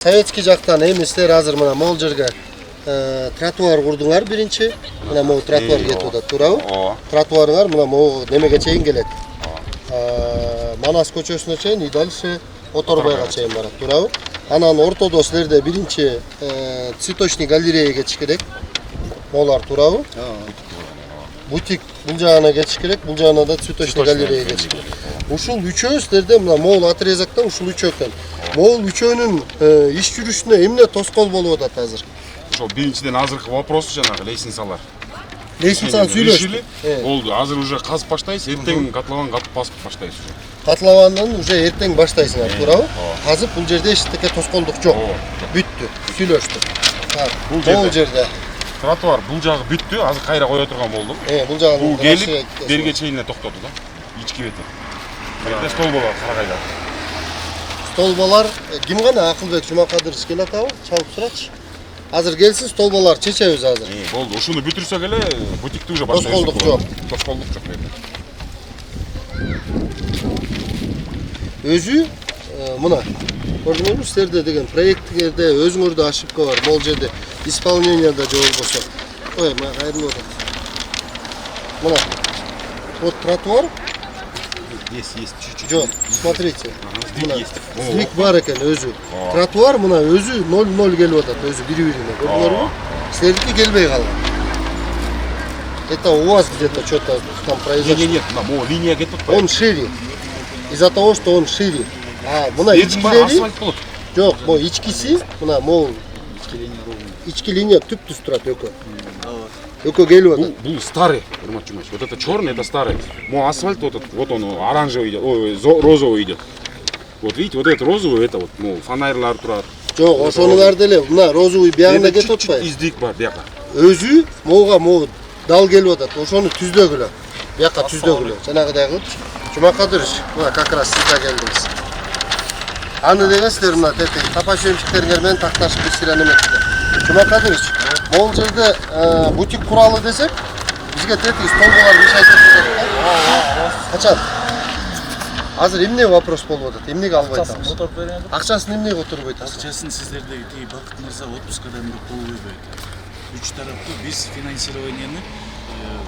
Советский жактан эми силер азыр мына могул жерге тротуар курдуңар биринчи. Мына могул тротуар кетип атат, туурабы? Тротуарыңар мына могул немеге чейин келет. Манас көчөсүнө чейин и дальше Оторбайга чейин барат, туурабы? Анан ортодо силерде биринчи цветочный галерея кетиш керек. Молар туурабы? Бутик бул жагына кетиш керек, бул жагына да цветочный галерея кетиш керек. Ушул үчөө силерде мына могул отрезактан ушул үчөө экен. Могул үчөөнүн иш жүрүшүнө эмне тоскоол болуп атат азыр? Ошо биринчиден азыркы вопрос жанагы лестницалар. Лестницаны сүйлөштүк. Болду, азыр уже казып баштайбыз, эртең катлабан катып басып баштайбыз уже. Катлабандан уже эртең баштайсыңар, туурабы? Казып бул жерде эчтеке тоскоолдук жок. Бүттү, сүйлөштүк. Бул жерде тротуар бул жагы бүттү, азыр кайра кое турган болдук. Бул жагын бул келип берге чейин эле токтоду да. Ички бети. Бирде столболор карагайда. Столболор ким гана Акылбек Жумакадырович келе атабы? Чалып сурачы. Азыр келсин, столболор чечебиз азыр. Болду, ушуну бүтүрсөк эле бутикти уже баштайбыз. Тоскоолдук жок. Тоскоолдук жок берде. Өзү мына көрдүңөрбү силерде деген проектиңерде өзүңөрдө ошибка бар. Бул жерде исполнениеда же болбосо. Ой, мына кайрылып атат. Мына вот тротуар Есть чуть-чуть. жок, смотрите. Сдвиг есть. Сдвиг бар экен өзү. Тротуар мына өзү 0-0 келип атат, өзү бири-бирине. Көрдүңөрбү? Силердики келбей калган. Это у вас где-то что-то там произошло. Нет, на линия кетип атпайбы? Он шире. Из-за того, что он шире. Мына ичкилери асфальт болот. жок, могу ичкиси, мына могу ички линия түп-түз турат өкө. Өкө келип атат. Бул старый, Нурмат Жумаевич. Вот это черный, это старый. Асфальт вот он оранжевый идет, ой, розовый идет. Вот видите, вот этот розовый, это вот, фонарьлар турат. Жок, ошонун деле, мына розовый биягына кетип атпайбы? Издик бар бияка. Өзү могу дал келип атат. Ошону түздөгүлө. Бияка түздөгүлө. Жанагыдай кылып. Жумакадырович, мына как раз сиз да келдиңиз. Аны дегенсиздер мына тетеги тапаш емчиктериңер менен такташып бисирен эметти. Жумакадырович, могул жерде бутик куралы десек, бизге тетеги столболор иш айтып жатат да. Качан? Азыр эмне вопрос болуп атат? Эмнеге албай атабыз? Акчасын эмнеге отурбай атабыз? Акчасын сиздердеги тиги Бакыт мырза отпускадан бери кол койбойт. Үч тараптуу биз финансированияны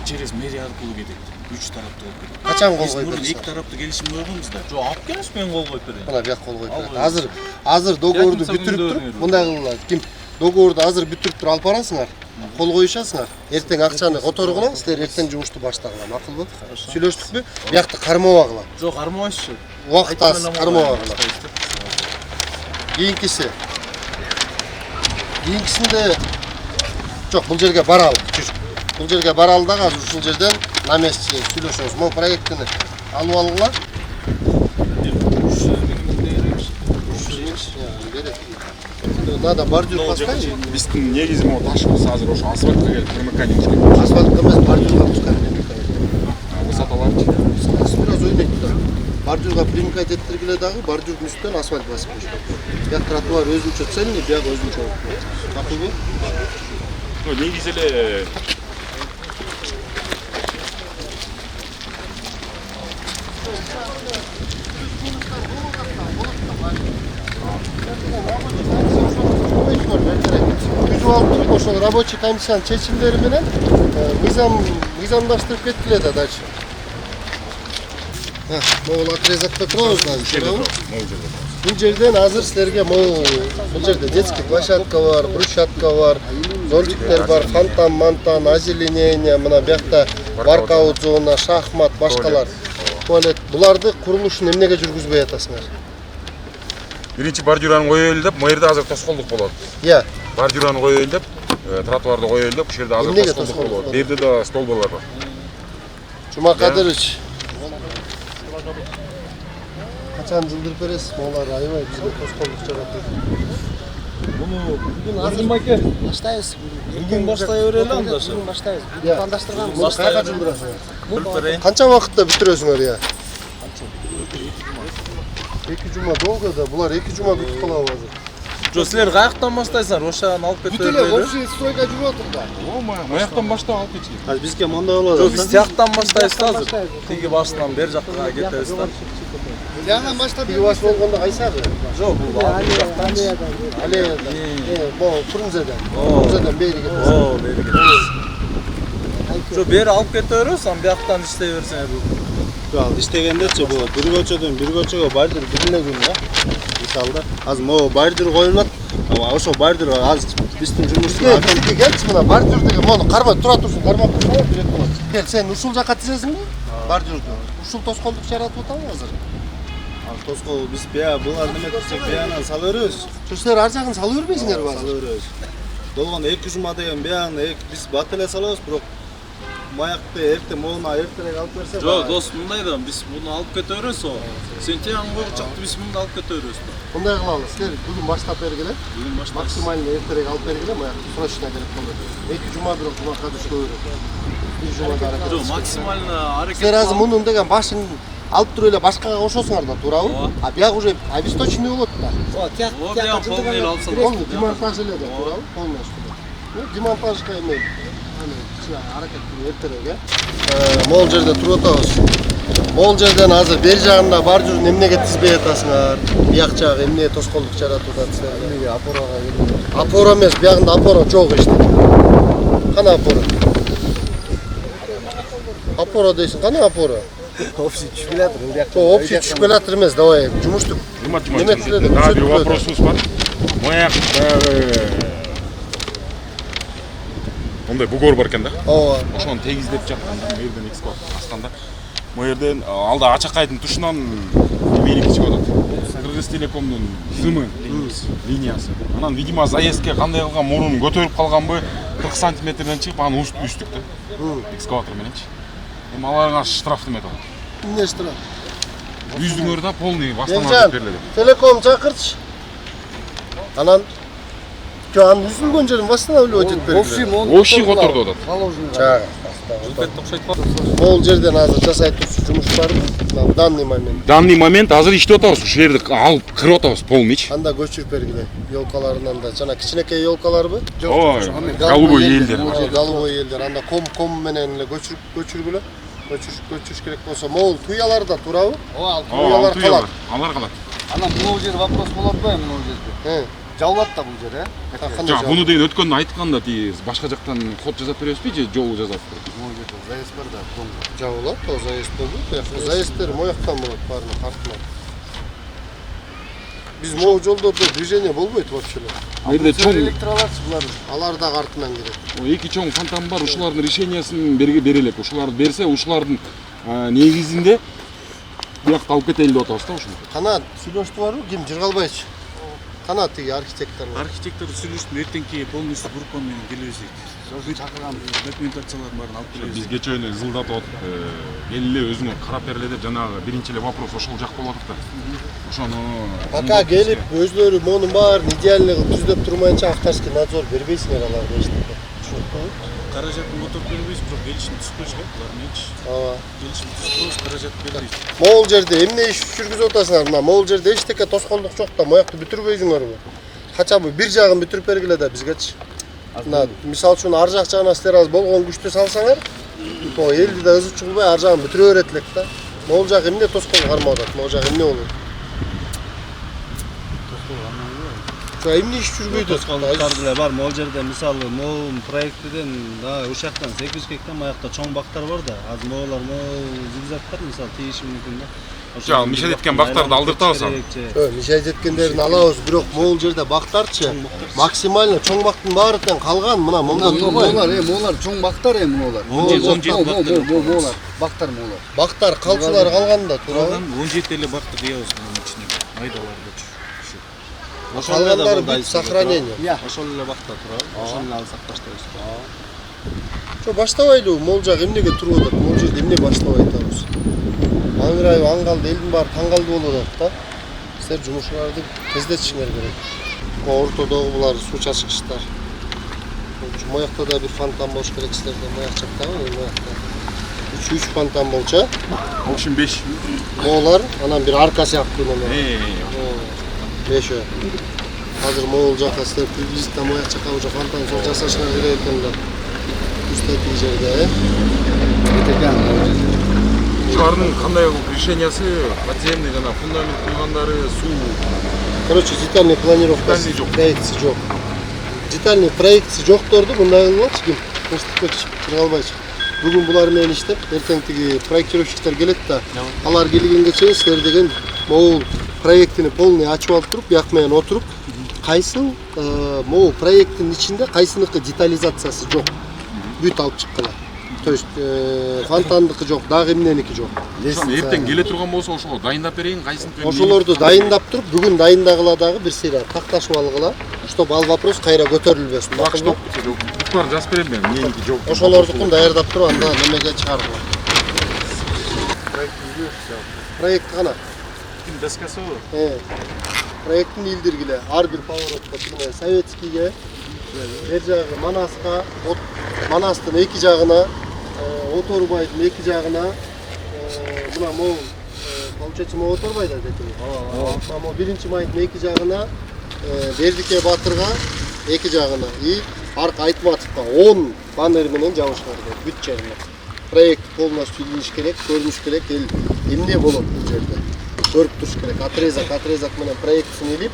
через мэрия аркылуу кетет. Үч тараптуу болуп кетет. Качан кол койуп Биз бердиңиз? эки тараптуу келишим койгонбуз да. Жок, алып келиңиз, мен кол коюп берейин. Мына бияк кол коюп берет. Азыр договорду бүтүрүп туруп, мындай кылгыла. Ким договорду азыр бүтүрүп туруп алып барасыңар. Кол коюшасыңар. Эртең акчаны которгула, силер эртең жумушту баштагыла. Макулбу? Сүйлөштүкпү? Биякты кармабагыла. Жок, кармабайсызчы. Убакыт аз кармабагыла. Кийинкисинде жок, бул жерге баралы. Бул жерге баралы дагы азыр ушул жерден на месте сүйлөшөбүз. Могу проектини алып алгыла. Надо бордюр поставить. Биздин негизи ташыбыз азыр ошо асфальтка келип примыкание ушул. Асфальтка эмес, бордюрга пускай. Высоталарчы. Бирок ойнойт да. Бордюрга примыкать эттиргиле дагы бордюрдун үстүнөн асфальт басып коюшат. Бияк тротуар өзүнчө цельный, бияк өзүнчө. Макулбу? Негизи эле ошол рабочий комиссиянын чечимдери менен мыйзамдаштырып кеткиле да дальше. Могул отрезакта турабыз да. Бул жерден азыр силерге бул жерде детский площадка бар, брусчатка бар, зонтиктер бар, фонтан, озеленение, мына биякта воркаут зона, шахмат, башкалар. Туалет. Буларды курулушун эмнеге жүргүзбөй атасыңар? биринчи бордюраны коёюл деп, мэрде азыр тоскоолдук болот. Бордюраны коёюл деп, тротуарды коёюл деп, ушул жерде азыр тоскоолдук болот. Бу жерде да столболор бар. Жумакадырович. Качан жылдырып бересиз? Молар аябай бизге тоскоолдук жаратат. Бүгүн азырмаке баштайбыз. Бүгүн баштай берели анда. Баштайбыз. Пландаштырганбыз. Кайга жылдырасыңар? Билип берейин. Канча убакытта бүтүрөсүңөр? 2 жума долго да, булар 2 жума бүтүп калабы азыр. Жок, силер каяктан баштайсыңар? Ошону алып кете Бүтүлө, общий стройка жүрүп атыр да. Маяктан баштап алып кетчү. Азыр бизге мындай болот. Жок, биз тияктан баштайбыз азыр. Тиги башынан бер жакка кетебиз да. Yandan başta Bir yuvası olganda kaysağı? Yok bu Aleya'dan. Bu Fırınze'den. Fırınze'den beri gidiyoruz. Oo beri gidiyoruz. Şu beri alıp getiriyorsan bir yaktan isteyiversen bu. Ya istegendeçe bu bir göçödөн bir göçөгө бардыр бирine gün ya. Misalda az mo bardыр koyulат. Ama oşo bardыр az биздин жумушубуз. Gel, gelçi buna. Bardır'da onu karma tura tursun. Karma tursun. Direkt olmaz. Gel sen usul жаққа тізесің бе? Bardır'da. Usul toskolduk жаратып отамын азыр. Ал тоско биз бия булар неме турсак биянан сала беребиз. Сіздер ар жағын сала бермейсіңдер бе? Сала беребиз. Болгондо 2 жума деген бияны биз бат эле салабыз, бирок маякты эрте моуна эртерээк алып берсе. Жоқ, дос, мындай да, біз бұны алып кете береміз о. Сен тияңғы жақты біз бұны алып кете береміз. Бұндай қылалы. Сіздер бүгін баштап бергіле. Бүгін баштап. Максимально ертерек алып бергіле. Срочно керек болды. 2 жұма бирок жұмаққа түшкө береді. 1 жұмада аракет. Жоқ, максимально аракет. Сіздер азыр мұның деген башын алып тұрып эле башкага кошосуңар да, туурабы? А бияк уже обесточенный болот да. О, биян полный алып салып. Полный демонтаж эле да, туурабы? Полностью. Демонтажга эме аракет эртерээк, могул жерде туруп атабыз. Могул жерден азыр бери жагында бар жүрүн эмнеге тизбей атасыңар? Бияк жагы эмне тоскоолдук жаратып атасыңар? Эмнеге апорага келип? Апора эмес, биягында апора жок эчте. Кана апора? Апора дейсиң, кана апора? Общий түшүп келатыр, у жакта. Общий түшүп келатыр эмес, давай, жумуштук. Да, bir вопросубуз бар. Маяк мындай бугор бар экен да. Ооба. Ошону тегиздеп жатканда, мына жерден экскаватор астанда. Мына жерден алда Ачакайдын тушунан эмелик чыгып атат. Кыргыз Телекомдун ЗМ линиясы. Анан, видимо, заездке кандай кылган мурун көтөрүп калганбы, 40 сантиметрден чыгып, аны үстүк да. Экскаватор мененчи. Эми аларга штраф неме атат. Эмне штраф? 100 дүйнөрдө полный бастан Елжан, алып берилет. Телеком чакырчы. Анан анын үзүлгөн жерин бастан алып өтүп бергиле. Общий которду атат. Чага. Могул жерден азыр жасай турчу жумуш барбы? В данный момент. В данный момент азыр иштеп атабыз, ушул жерди алып кырып атабыз полныйчы. Анда көчүрүп бергиле. Ёлкаларынан да жана кичинекей ёлкаларбы? Ой, голубой елдер. Голубой елдер. Анда ком менен эле көчүргүлө. Көчүрүш керек болсо, могул туялар да турабы? Туялар калат. Алар калат. Анан бул жер вопрос болот го эми бул жерде. Жабылат да бул жер, Жа, буну деген өткөндө айтканда тиз башка жактан код жасап беребизби же жол жасап беребизби? Могул жерде заезд бар да, жабылат, то заезд болду. Заезддер мояктан болот, баарына тартылат. Биз могул жолдордо движение болбойт вообще. Жерде чоң электроларчы булар. Алар дагы артынан келет. эки чоң фонтан бар, ушулардын решениясын берелек. Ушуларды берсе, ушулардын негизинде биякта алып кетели деп атабыз да ушуну. Канат сүйлөштү барбы? Ким Жыргалбайчы? Канат тиги архитектор. Архитектор сүйлөштүм, эртеңки полностью группа менен келебиз дейт. Чакырган документациялардын баарын алып келебиз. Биз кечээ эле зылдатып атып, келе өзүңө карап берле деп жанагы биринчи эле вопрос ошол жак болуп атат да. Ошону Пока келип өзлөрү монун баарын идеальный кылып түздөп турмайынча авторский надзор бербейсиңер аларга эчтеке. Каражатын которуп бербейбиз, бирок келишим түзүп беришет, булар менчи. Ооба. Келишим түзүп каражат бербейбиз. Могул жерде эмне иш жүргүзүп атасыңар? Мына могул жерде эчтеке тоскоолдук жок да, моякты бүтүрбөйсүңөрбү? Кача бу бир жагын бүтүрүп бергиле да бизгечи. Мына мисалы үчүн ар жак жагына силер аз болгон күчтү салсаңар, то элди да ызы чугулбай ар жагын бүтүрө берет элек да. Могул жак эмне тоскоол кармап атат? Могул жак эмне болот? Эмне иш жүрбөйт? Тоскоолдуктар деле бар. Могул жерде мисалы могул проектиден ушул жактан 800 гектар маякта чоң бактар бар да. Азыр моголар зигзагтар мисалы тийиши мүмкүн да. Жа, миша жеткен бактарды алдыртабыз аны. Миша жеткендерин алабыз, бирок могул жерде бактарчы максимально чоң бактын баары тең калган. Мына момда турбайт. Моголар чоң бактар эми моголар. Моголар, бактар моголар. Бактар калчылары калган да, туурабы? 17 эле бакты кыябыз мунун ичине. Айдаларды. Калгандары бүт сохранение. Ошол эле бакта турат. Ошону эле алсак баштайбыз. Жо баштабайлы, могул жак эмнеге туруп атат? Могул жерде эмне баштабай атабыз? Аңырайып, аңгалды, элдин баары таңгалдуу болуп атат да. Силер жумушуңарды тездетишиңер керек. Ортодогу булар суу чачкычтар. Моякта да бир фонтан болуш керек силерде, мояк жактагы, моякта. 3 фонтан болчу. В общем 5. Моголар анан бир арка сыяктуу неме. 5. Азыр могул жакка силер приблизительно мояк жакка уже фонтан сол жасашыңар керек экен да. Үстөтүү жерде, Шулардын кандай решениясы, подземный жана фундамент куйгандары, суу. Короче, детальный планировка Детальный жок. проектisi жок. Детальный проектisi жокторду мындай кылгылачы ким? Тынчтыкбекчи, Кыргалбайчы. Бүгүн булар менен иштеп, эртең тиги проектировщиктер келет да, алар келгенге чейин силер деген могул проектини полный ачып алып туруп, бияк менен отуруп, кайсыл могул проекттин ичинде кайсыныкы детализациясы жок. Бүт алып чыккыла. То есть фонтандыкы жок, дагы эмненики жок. Ошону эртең келе турган болсо ошого дайындап берейин, кайсын Ошолорду дайындап туруп, бүгүн дайындагыла дагы бир сыйра такташып алгыла, чтобы ал вопрос кайра көтөрүлбөсүн. Бак что? Буктар жазып берем мен, эмненики жок. Ошолордукун даярдап туруп, анда немеге чыгаргыла. Проект кана. Доскасы бар. Проекттин илдиргиле ар бир поворотко мына советскийге, бер жагы Манаска, Манастын эки жагына, Оторбайдын эки жагына, мына могул получается Оторбай да деди. Ооба. Биринчи майдын эки жагына, Бердике Батырга эки жагына и Арк Айтматовго 10 баннер менен жабышкар деп бүт жерине. Проект полностью илиш керек, көрүнүш керек, эл эмне болот бул жерде. Көрүп туруш керек. Отрезок менен проектсин илип,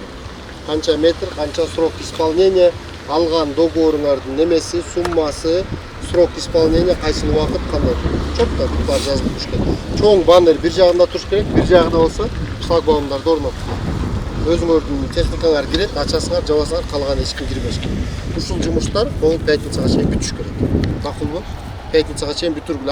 канча метр, канча срок исполнения, алган договоруңардын немеси, суммасы, срок исполнения, кайсыл убакыт, кандай. Чотко бар жазылып туруш керек. Чоң баннер бир жагында туруш керек, бир жагында болсо шлагбаумдарды орнотуп. Өзүңөрдүн техникаңар кирет, ачасыңар, жабасыңар, калган эч ким кирбеш керек. Ушул жумуштар могул пятницага чейин бүтүш керек. Макулбу? Пятницага чейин бүтүргүлө.